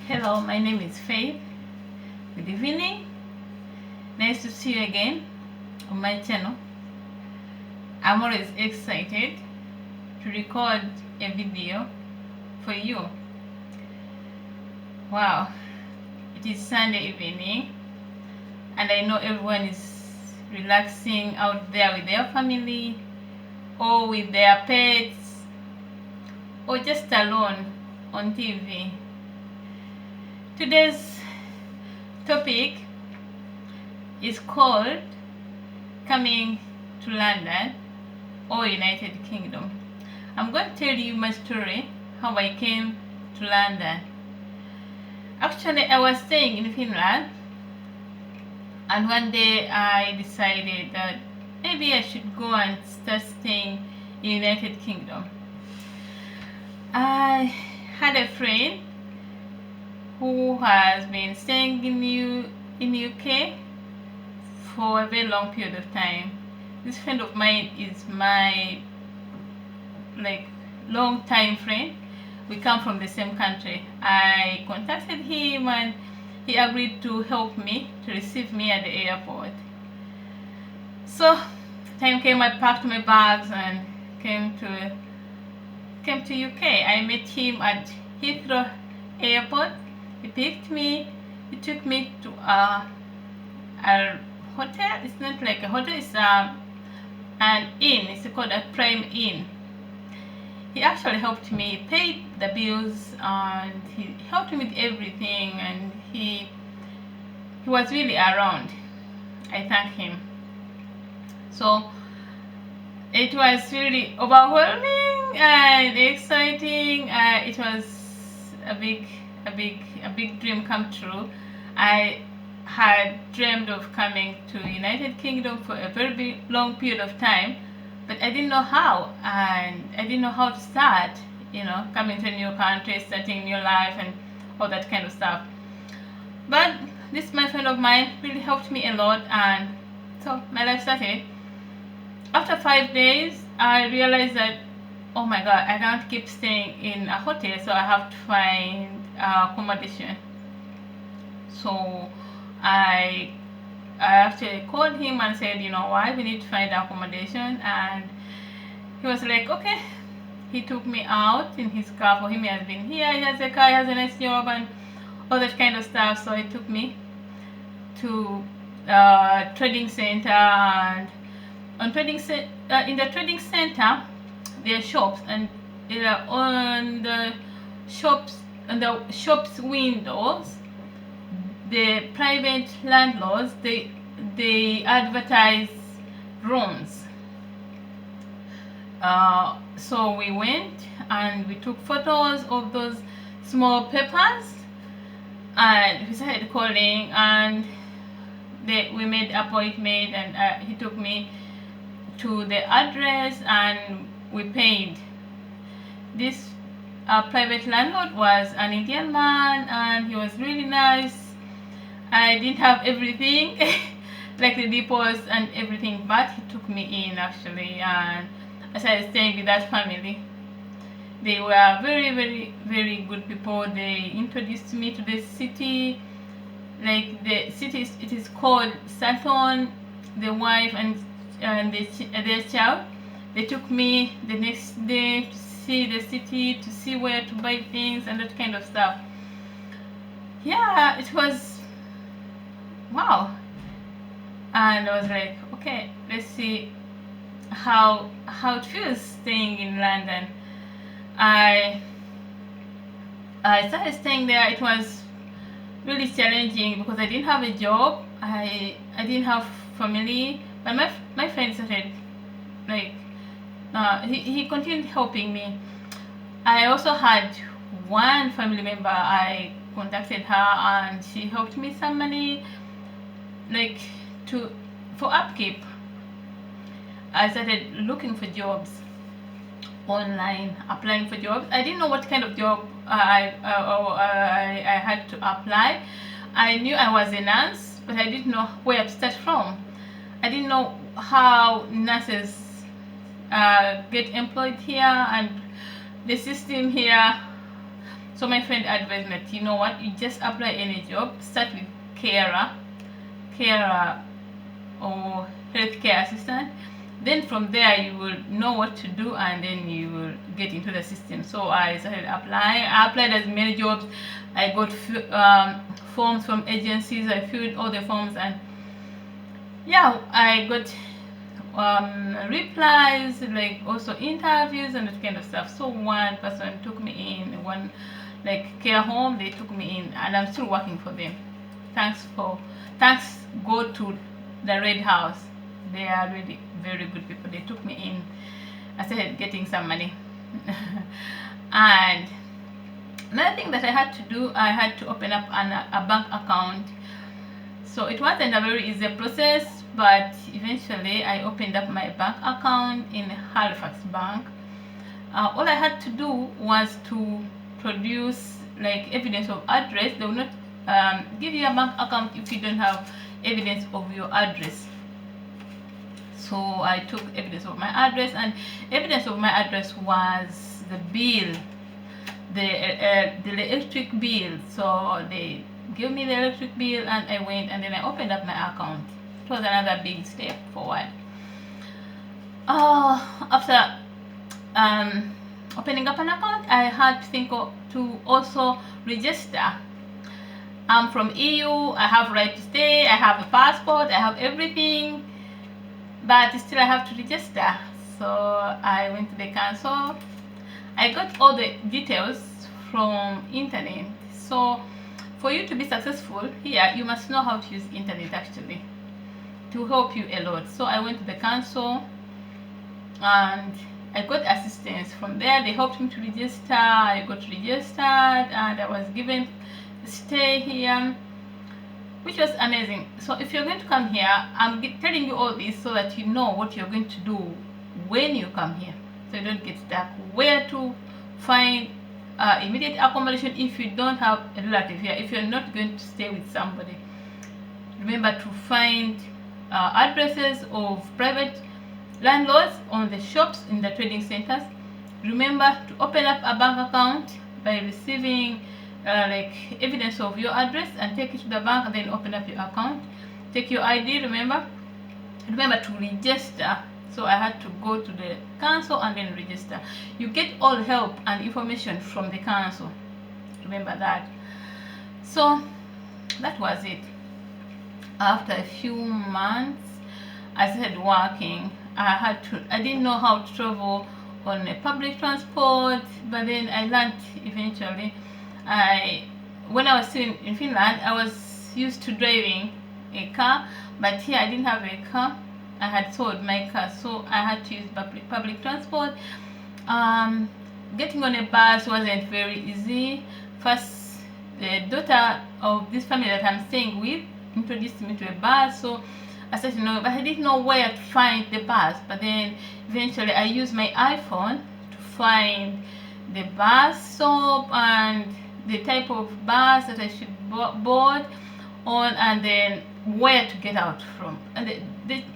Hello, my name is Faith. Good evening. Nice to see you again on my channel. I'm always excited to record a video for you. Wow, it is Sunday evening and I know everyone is relaxing out there with their family or with their pets or just alone on TV. Today's topic is called Coming to London or United Kingdom. I'm going to tell you my story, how I came to London. Actually, I was staying in Finland, and one day I decided that maybe I should go and start staying in United Kingdom. I had a friend who has been staying in UK for a very long period of time. This friend of mine is my long time friend. We come from the same country. I contacted him and he agreed to help me, to receive me at the airport. So time came, I packed my bags and came to UK. I met him at Heathrow Airport. He picked me, he took me to a hotel. It's not like a hotel, it's an inn. It's called a Prime Inn. He actually helped me pay the bills and he helped me with everything, and he was really around. I thank him. So it was really overwhelming and exciting. It was a big dream come true. I had dreamed of coming to United Kingdom for a very long period of time, but I didn't know how, and I didn't know how to start, coming to a new country, starting a new life and all that kind of stuff. But this my friend of mine really helped me a lot, and so my life started. After 5 days, I realized that, oh my god, I can't keep staying in a hotel, so I have to find accommodation. So I actually called him and said, you know what, we need to find accommodation, and he was like, okay. He took me out in his car. For him, he has been here, he has a car, he has a nice job and all that kind of stuff. So he took me to trading center, and in the trading center there are shops, and on the shops windows, the private landlords, they advertise rooms. So we went and we took photos of those small papers, and we started calling, and we made appointment, and he took me to the address and we paid. This private landlord was an Indian man, and he was really nice. I didn't have everything like the depots and everything, but he took me in actually, and I started staying with that family. They were very good people. They introduced me to the city. Like the city, it is called Saturn. The wife and their child, they took me the next day to see the city, to see where to buy things and that kind of stuff. Yeah, it was wow. And I was like, okay, let's see how it feels staying in London. I started staying there. It was really challenging because I didn't have a job. I didn't have family, but my friend started he continued helping me. I also had one family member. I contacted her and she helped me some money for upkeep. I started looking for jobs online, applying for jobs. I didn't know what kind of job I had to apply. I knew I was a nurse, but I didn't know where to start from. I didn't know how nurses get employed here, and the system here So my friend advised me that, you know what, you just apply any job, start with carer or healthcare assistant. Then from there you will know what to do, and then you will get into the system. So I started applying. I applied as many jobs. I got forms from agencies. I filled all the forms, and yeah, I got replies, like also interviews and that kind of stuff. So one person took me in, one like care home, they took me in, and I'm still working for them. Thanks go to the Red House. They are really very good people. They took me in. I started getting some money. And another thing that I had to do, I had to open up a bank account. So it wasn't a very easy process, but eventually I opened up my bank account in Halifax Bank. All I had to do was to produce like evidence of address. They will not give you a bank account if you don't have evidence of your address. So I took evidence of my address, and evidence of my address was the bill, the electric bill. So they gave me the electric bill, and I went and then I opened up my account. It was another big step forward. After opening up an account, I had to think to also register. I'm from EU, I have right to stay, I have a passport, I have everything, but still I have to register. So I went to the council. I got all the details from internet. So for you to be successful here, you must know how to use internet actually to help you a lot. So I went to the council and I got assistance from there. They helped me to register. I got registered and I was given stay here, which was amazing. So if you're going to come here, I'm telling you all this so that you know what you're going to do when you come here, so you don't get stuck. Where to find immediate accommodation if you don't have a relative here, if you're not going to stay with somebody. Remember to find addresses of private landlords on the shops in the trading centers. Remember to open up a bank account by receiving like evidence of your address, and take it to the bank and then open up your account. Take your ID. Remember to register. So I had to go to the council and then register. You get all help and information from the council. Remember that. So that was it. After a few months, I started working. I didn't know how to travel on a public transport, but then I learned eventually. When I was still in Finland, I was used to driving a car, but here I didn't have a car. I had sold my car, so I had to use public transport. Getting on a bus wasn't very easy. First, the daughter of this family that I'm staying with introduced me to a bus, so I started to know, but I didn't know where to find the bus. But then eventually I used my iPhone to find the bus stop and the type of bus that I should board on, and then where to get out from. And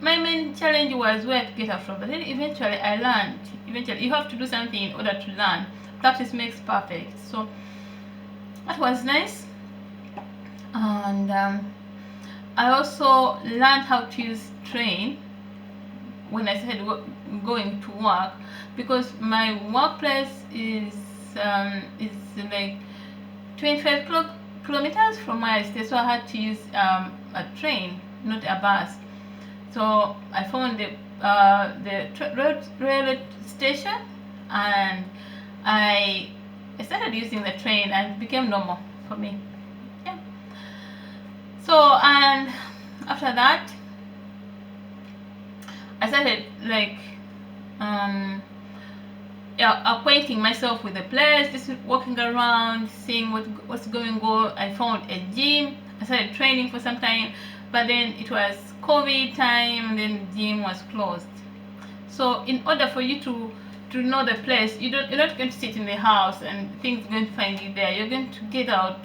my main challenge was where to get out from, but then eventually I learned. Eventually you have to do something in order to learn. Practice makes perfect. So that was nice. And I also learned how to use train when I started going to work, because my workplace is like 25 kilometers from where I stay, so I had to use a train, not a bus. So I found the railway station, and I started using the train, and it became normal for me. Yeah. So, and after that, I started like acquainting myself with the place, just walking around, seeing what's going on. I found a gym. I started training for some time, but then it was COVID time, and then the gym was closed. So in order for you to know the place, you're not going to sit in the house and things are going to find you there. You're going to get out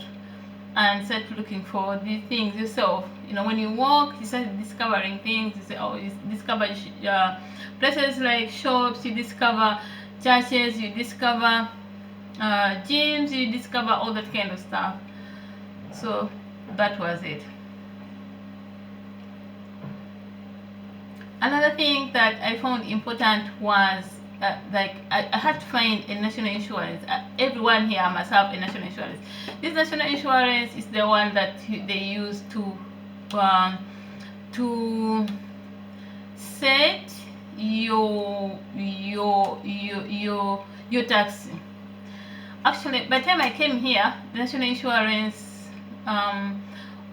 and start looking for these things yourself. When you walk, you start discovering things. You discover places like shops, you discover churches, you discover gyms, you discover all that kind of stuff. So that was it. Another thing that I found important was like I had to find a national insurance. Everyone here must have a national insurance. This national insurance is the one that they use to set your tax. Actually, by the time I came here, the national insurance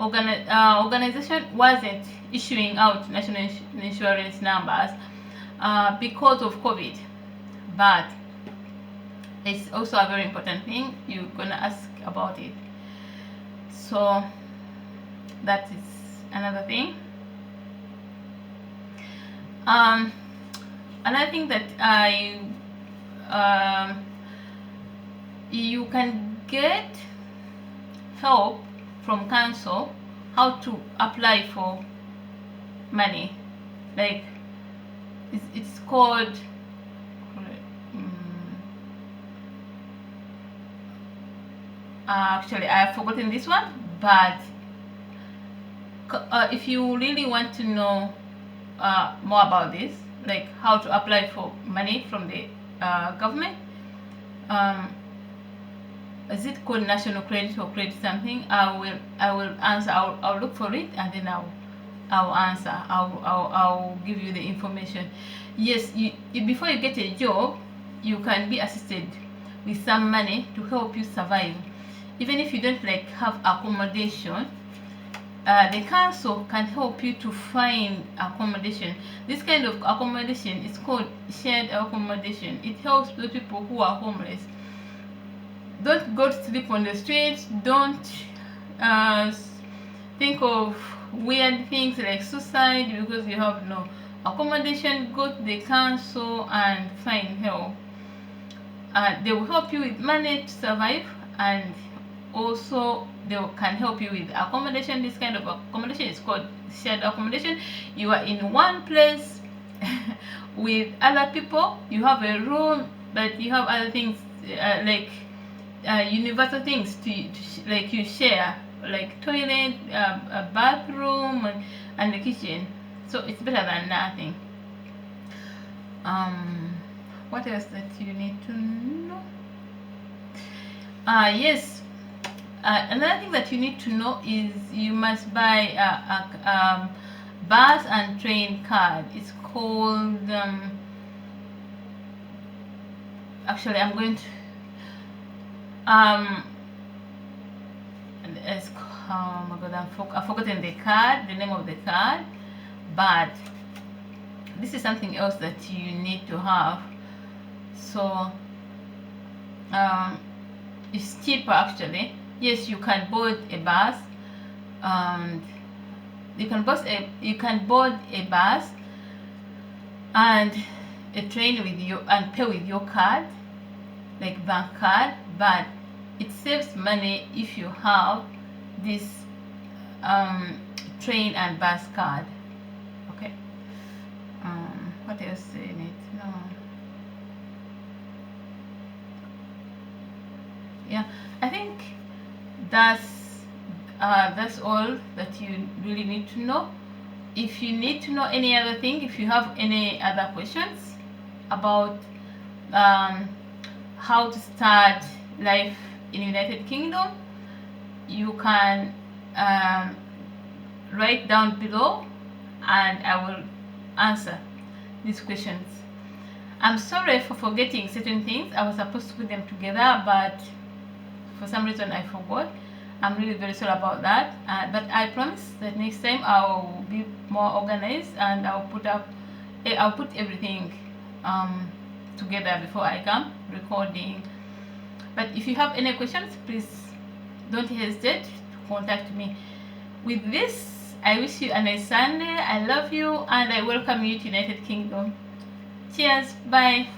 organization wasn't issuing out national insurance numbers because of COVID, but it's also a very important thing. You're gonna ask about it, so that is another thing. Another thing that you can get help from council how to apply for money, like it's called actually I've forgotten this one, but if you really want to know more about this, like how to apply for money from the government, is it called national credit or credit something? I will answer. I'll look for it and then I'll answer. I'll give you the information. Yes, you before you get a job, you can be assisted with some money to help you survive. Even if you don't like have accommodation, the council can help you to find accommodation. This kind of accommodation is called shared accommodation. It helps the people who are homeless. Don't go to sleep on the streets. Don't think of weird things like suicide because you have no accommodation. Go to the council and find help. They will help you with money to survive, and also they can help you with accommodation. This kind of accommodation is called shared accommodation. You are in one place with other people. You have a room, but you have other things like universal things to like you share, like toilet, a bathroom, and the kitchen. So it's better than nothing. What else that you need to know? Yes, another thing that you need to know is you must buy a bus and train card. It's called actually I'm going to it's, oh my god, I've forgotten the card, the name of the card, but this is something else that you need to have. So it's cheaper actually. Yes, you can board a bus, and you can board a bus and a train with you and pay with your card, like bank card, but it saves money if you have this train and bus card. Okay. What else do you need to know? Yeah, I think that's all that you really need to know. If you need to know any other thing, if you have any other questions about how to start life in United Kingdom, you can write down below and I will answer these questions. I'm sorry for forgetting certain things. I was supposed to put them together, but for some reason I forgot. I'm really very sorry about that, but I promise that next time I'll be more organized and I'll put everything together before I come recording. But if you have any questions, please don't hesitate to contact me. With this, I wish you a nice Sunday. I love you and I welcome you to United Kingdom. Cheers. Bye.